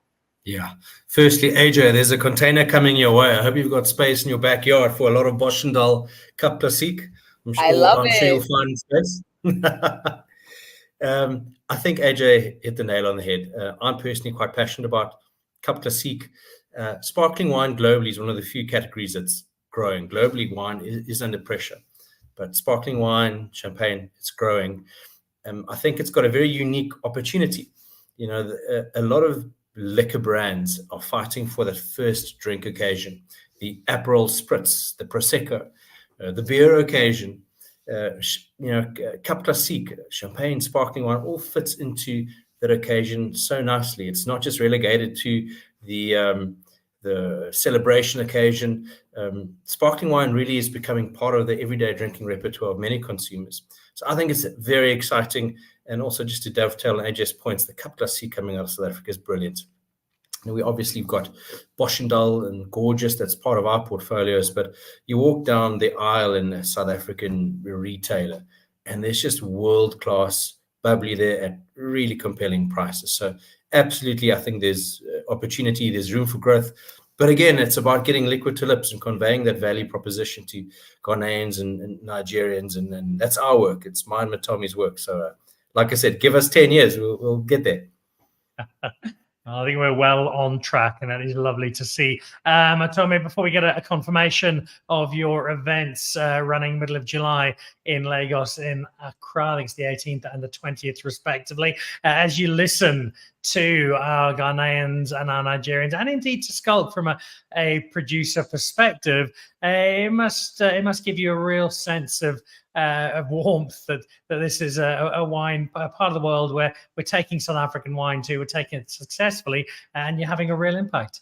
Yeah. Firstly, AJ, there's a container coming your way. I hope you've got space in your backyard for a lot of Boschendal Cup Classique. I'm sure you'll find space. I think AJ hit the nail on the head. I'm personally quite passionate about Cup Classique. Sparkling wine globally is one of the few categories that's growing. Globally, wine is under pressure, but sparkling wine, champagne, it's growing. I think it's got a very unique opportunity. You know, a lot of liquor brands are fighting for that first drink occasion, the Aperol Spritz, the Prosecco, the beer occasion, Cup Classique, champagne, sparkling wine, all fits into that occasion so nicely. It's not just relegated to the celebration occasion. Sparkling wine really is becoming part of the everyday drinking repertoire of many consumers. So I think it's very exciting. And also, just to dovetail on AJ's points, the Cup Classique coming out of South Africa is brilliant. And we obviously have got Boschendal and Gorgeous, that's part of our portfolios, but you walk down the aisle in a South African retailer and there's just world-class bubbly there at really compelling prices. So absolutely, I think there's opportunity, there's room for growth. But again, it's about getting liquid to lips and conveying that value proposition to Ghanaians and Nigerians, and that's our work. It's mine, Matome's work. So like I said, give us 10 years, we'll get there. I think we're well on track, and that is lovely to see. Matome, before we get a confirmation of your events running middle of July in Lagos, in Accra, I think it's the 18th and the 20th, respectively, as you listen to our Ghanaians and our Nigerians, and indeed to Schalk from a producer perspective, it must give you a real sense of warmth that this is a wine, a part of the world where we're taking South African wine to, we're taking it successfully, and you're having a real impact.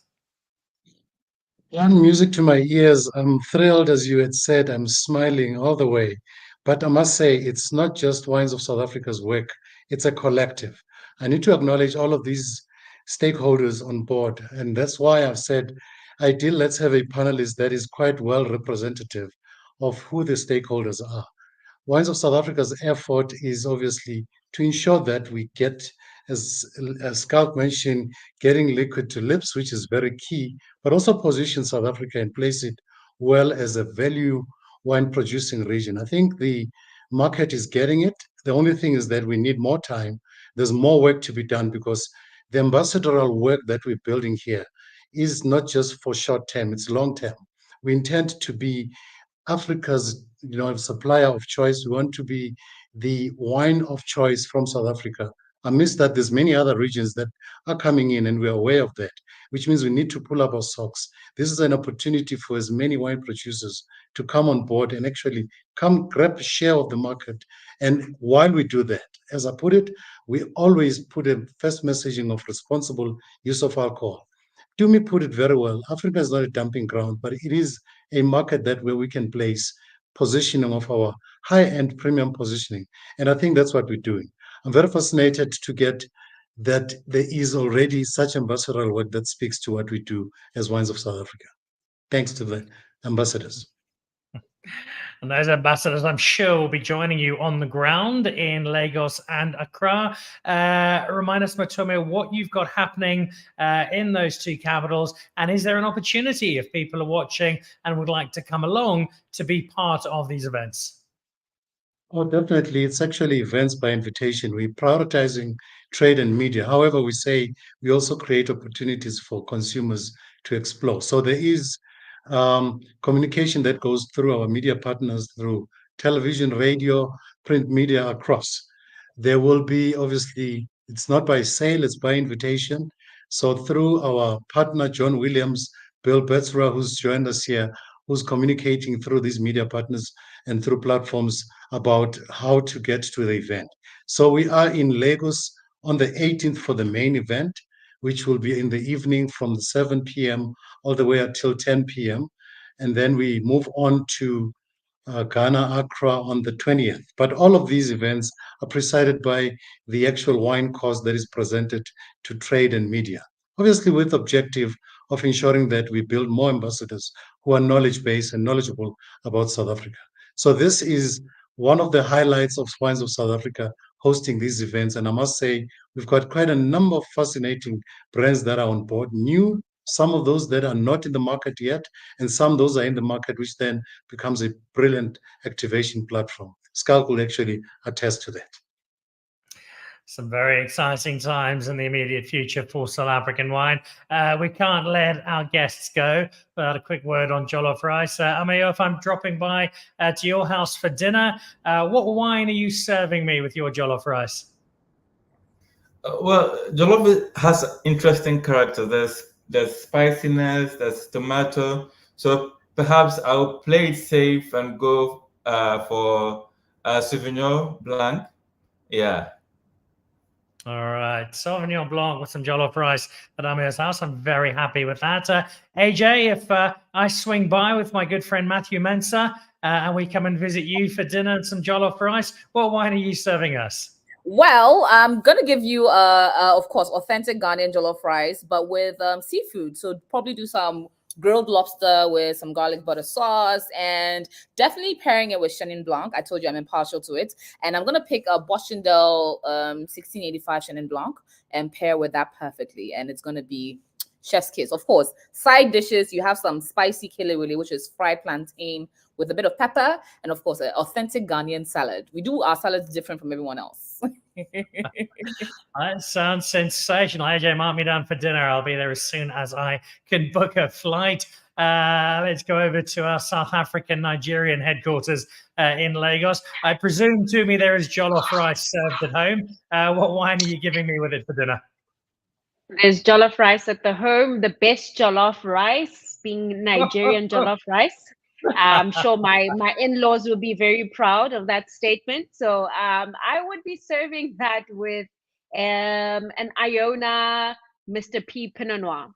And music to my ears. I'm thrilled, as you had said. I'm smiling all the way. But I must say, it's not just Wines of South Africa's work. It's a collective. I need to acknowledge all of these stakeholders on board. And that's why I've said, ideal, let's have a panelist that is quite well representative of who the stakeholders are. Wines of South Africa's effort is obviously to ensure that we get, as Schalk mentioned, getting liquid to lips, which is very key, but also position South Africa and place it well as a value wine producing region. I think the market is getting it. The only thing is that we need more time. There's more work to be done, because the ambassadorial work that we're building here is not just for short term, it's long term. We intend to be Africa's supplier of choice. We want to be the wine of choice from South Africa. Amidst that, there's many other regions that are coming in, and we're aware of that, which means we need to pull up our socks. This is an opportunity for as many wine producers to come on board and actually come grab a share of the market. And while we do that, as I put it, we always put a first messaging of responsible use of alcohol. Tumi put it very well. Africa is not a dumping ground, but it is a market where we can place positioning of our high-end premium positioning. And I think that's what we're doing. I'm very fascinated to get that there is already such ambassadorial work that speaks to what we do as Wines of South Africa. Thanks to the ambassadors. And those ambassadors, I'm sure, will be joining you on the ground in Lagos and Accra. Remind us, Matome, what you've got happening in those two capitals. And is there an opportunity, if people are watching and would like to come along, to be part of these events? Oh, definitely. It's actually events by invitation. We're prioritizing trade and media. However, we say we also create opportunities for consumers to explore. So there is communication that goes through our media partners, through television, radio, print media across. There will be, obviously, it's not by sale, it's by invitation. So through our partner, John Williams, Bill Betzra, who's joined us here, who's communicating through these media partners and through platforms about how to get to the event. So we are in Lagos on the 18th for the main event, which will be in the evening from 7 p.m. all the way until 10 p.m. And then we move on to Ghana, Accra on the 20th. But all of these events are presided by the actual wine course that is presented to trade and media. Obviously, with the objective of ensuring that we build more ambassadors who are knowledge-based and knowledgeable about South Africa. So this is one of the highlights of Wines of South Africa hosting these events. And I must say, we've got quite a number of fascinating brands that are on board, new, some of those that are not in the market yet, and some those are in the market, which then becomes a brilliant activation platform. Schalk will actually attest to that. Some very exciting times in the immediate future for South African wine. We can't let our guests go without a quick word on jollof rice. Ameyaw, if I'm dropping by to your house for dinner, what wine are you serving me with your jollof rice? Well, jollof has interesting characters. There's spiciness, there's tomato. So perhaps I'll play it safe and go for Sauvignon Blanc. Yeah. All right, Sauvignon Blanc with some jollof rice at Ameyaw's house. I'm very happy with that. AJ, if I swing by with my good friend Matthew Mensah and we come and visit you for dinner and some jollof rice, what wine are you serving us? Well, I'm gonna give you, of course, authentic Ghanaian jollof rice, but with seafood. So probably do some grilled lobster with some garlic butter sauce, and definitely pairing it with Chenin Blanc. I told you I'm impartial to it, and I'm gonna pick a Boschendel 1685 Chenin Blanc and pair with that perfectly, and it's gonna be chef's kiss. Of course, side dishes, you have some spicy kilewili, which is fried plantain with a bit of pepper, and of course, an authentic Ghanaian salad. We do our salads different from everyone else. That sounds sensational. AJ, mark me down for dinner. I'll be there as soon as I can book a flight. Let's go over to our South African Nigerian headquarters in Lagos. I presume, Tumi, there is jollof rice served at home. What wine are you giving me with it for dinner? There's jollof rice at the home. The best jollof rice being Nigerian jollof rice. I'm sure my in-laws will be very proud of that statement. So I would be serving that with an Iona Mr. P Pinot Noir.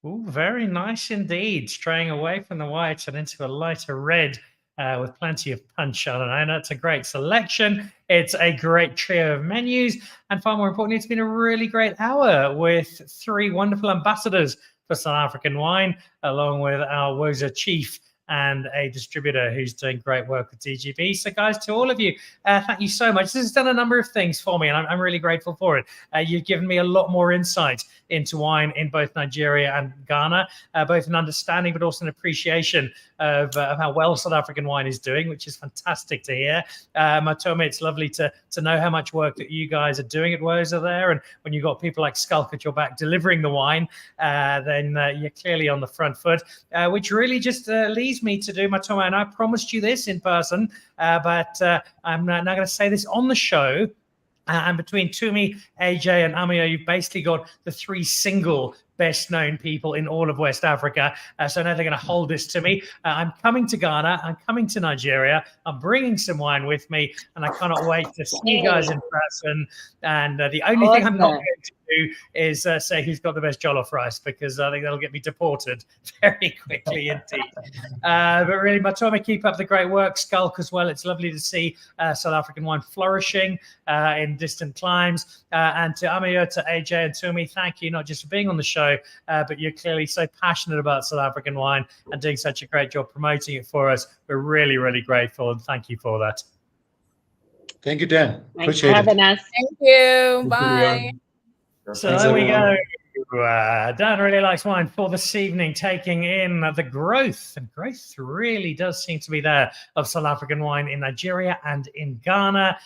Ooh, very nice indeed. Straying away from the whites and into a lighter red with plenty of punch. I don't know. That's a great selection. It's a great trio of menus. And far more importantly, it's been a really great hour with three wonderful ambassadors for South African wine, along with our WOSA chief, and a distributor who's doing great work with DGB. So guys, to all of you, thank you so much. This has done a number of things for me, and I'm really grateful for it. You've given me a lot more insight into wine in both Nigeria and Ghana, both an understanding but also an appreciation of how well South African wine is doing, which is fantastic to hear. Matome, it's lovely to know how much work that you guys are doing at WOSA there, and when you've got people like Schalk at your back delivering the wine, then you're clearly on the front foot, which really just leads me to do, Matome, and I promised you this in person, but I'm now going to say this on the show. And between Tumi, AJ, and Ameyaw, you've basically got the 3 single best known people in all of West Africa. So now they're going to hold this to me. I'm coming to Ghana. I'm coming to Nigeria. I'm bringing some wine with me, and I cannot wait to see you guys in person. And the only thing I'm not going to do is say who's got the best jollof rice, because I think that'll get me deported very quickly indeed. But really, Matome, keep up the great work. Schalk as well. It's lovely to see South African wine flourishing in distant climes. And to Ameyaw, to AJ, and Tumi, thank you not just for being on the show, but you're clearly so passionate about South African wine and doing such a great job promoting it for us. We're really, really grateful, and thank you for that. Thank you, Dan. Thanks for Appreciate having it. us. Thank you. Bye. So Thanks, there we everyone. go. Dan really likes wine for this evening, taking in the growth. And growth really does seem to be there of South African wine in Nigeria and in Ghana,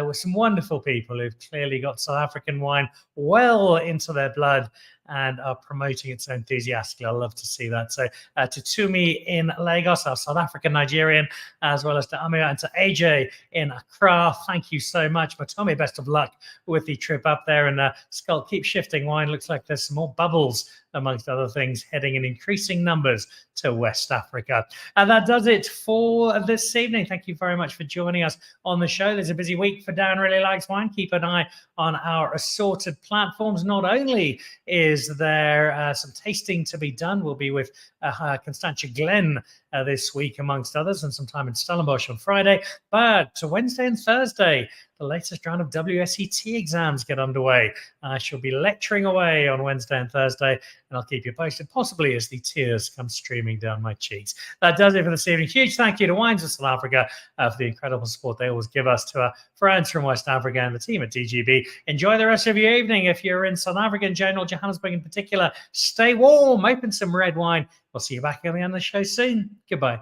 with some wonderful people who've clearly got South African wine well into their blood and are promoting it so enthusiastically. I love to see that. So to Tumi in Lagos, our South African Nigerian, as well as to Ameyaw and to AJ in Accra, thank you so much. Matome, best of luck with the trip up there. And Schalk, keep shifting wine. Looks like there's some more bubbles, amongst other things, heading in increasing numbers to West Africa. And that does it for this evening. Thank you very much for joining us on the show. There's a busy week for Dan Really Likes Wine. Keep an eye on our assorted platforms. Not only is there some tasting to be done, we'll be with Constantia Glenn this week, amongst others, and sometime in Stellenbosch on Friday. But Wednesday and Thursday, the latest round of WSET exams get underway. I shall be lecturing away on Wednesday and Thursday, and I'll keep you posted, possibly as the tears come streaming down my cheeks. That does it for this evening. Huge thank you to Wines of South Africa for the incredible support they always give us, to our friends from West Africa and the team at DGB. Enjoy the rest of your evening. If you're in South Africa in general, Johannesburg in particular, stay warm, open some red wine. We'll see you back on the end of the show soon. Goodbye.